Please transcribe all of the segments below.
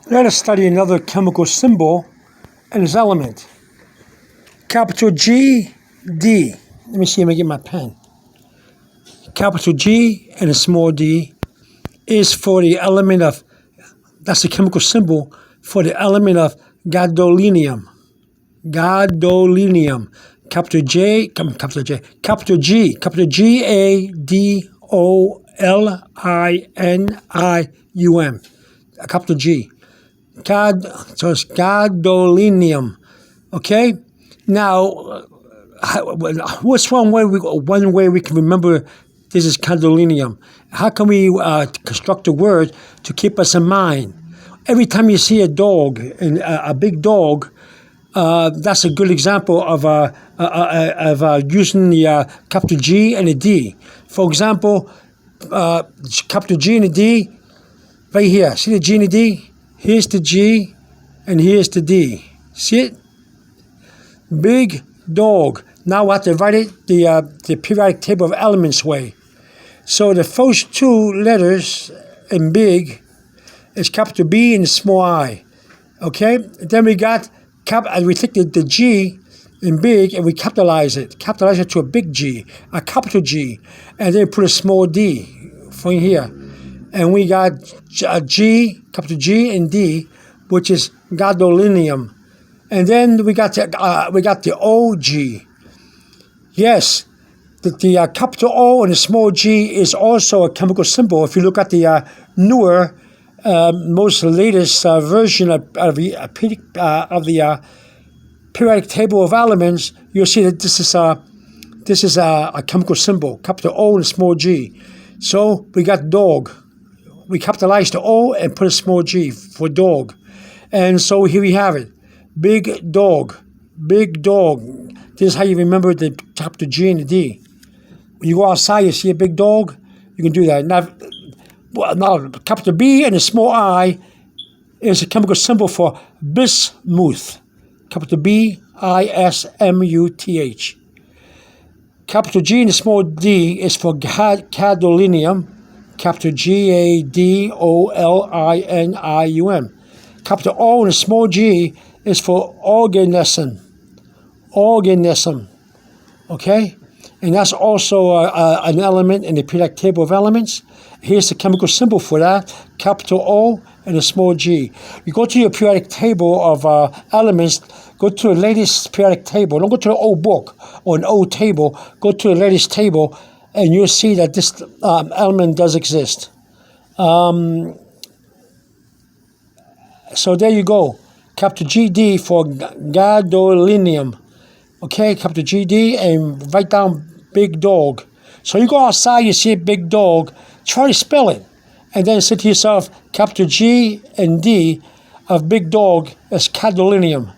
Let us study another chemical symbol and its element. Capital G, D. Let me see if I get my pen. Capital G and a small d is for the element of, that's the chemical symbol for the element of gadolinium. Gadolinium. Capital G, Gadolinium. Capital G. So it's gadolinium. Okay? Now, what's one way we can remember this is gadolinium? How can we construct a word to keep us in mind? Every time you see a dog, and a big dog, that's a good example of using the capital G and a D. For example, capital G and a D, right here. See the G and the D? Here's the G, and here's the D. See it? Big dog. Now we have to write it the periodic table of elements way. So the first two letters in big is capital B and small I. Okay? Then we got we take the G in big and we capitalize it to a big G, a capital G, and then put a small D from here. And we got a G, capital G and D, which is gadolinium. And then we got the OG. Yes, the capital O and the small g is also a chemical symbol. If you look at the newer, most latest version of the periodic table of elements, you'll see that this is a chemical symbol, capital O and small g. So we got dog. We capitalized the O and put a small g for dog. And so here we have it. Big dog. Big dog. This is how you remember the capital G and the D. When you go outside, you see a big dog, you can do that. Now capital B and a small I is a chemical symbol for bismuth. Capital B-I-S-M-U-T-H. Capital G and a small d is for gadolinium. Capital G-A-D-O-L-I-N-I-U-M. Capital O and a small g is for organism. Organism. Okay? And that's also an element in the periodic table of elements. Here's the chemical symbol for that. Capital O and a small g. You go to your periodic table of elements, go to the latest periodic table. Don't go to the old book or an old table. Go to the latest table, and you'll see that this element does exist. So there you go. Capital GD for gadolinium. Okay, capital GD, and write down big dog. So you go outside, you see a big dog, try to spell it. And then say to yourself, capital G and D of big dog is gadolinium.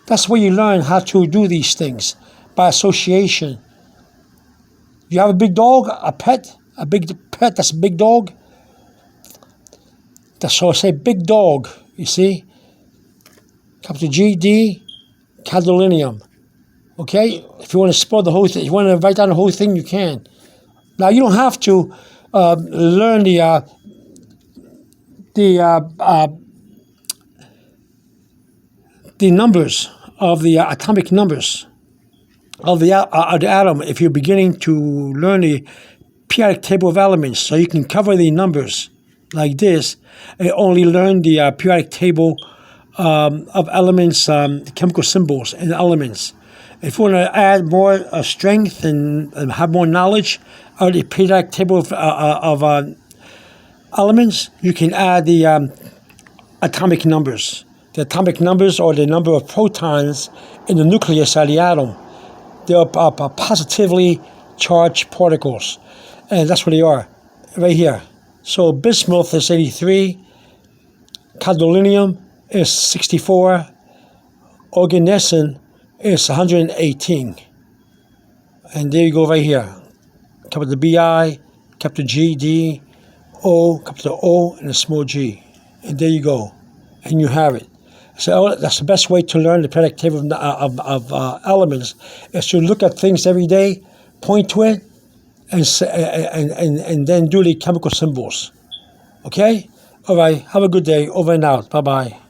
That's where you learn how to do these things, by association. You have a big dog, a big pet, that's a big dog. So say big dog, you see? Capital G, D, gadolinium. Okay? If you want to spell the whole thing, you want to write down the whole thing, you can. Now, you don't have to learn the numbers of the atomic numbers of the atom if you're beginning to learn the periodic table of elements. So you can cover the numbers like this and only learn the periodic table of elements, chemical symbols and elements. If you want to add more strength and have more knowledge of the periodic table of elements, you can add the atomic numbers. The atomic numbers are the number of protons in the nucleus of the atom. They are positively charged particles, and that's what they are, right here. So bismuth is 83, gadolinium is 64, organism is 118. And there you go right here. Capital B-I, capital G-D, O, capital O, and a small g. And there you go. And you have it. So that's the best way to learn the periodic table of elements, is to look at things every day, point to it, and then do the chemical symbols. Okay? All right, have a good day. Over and out. Bye-bye.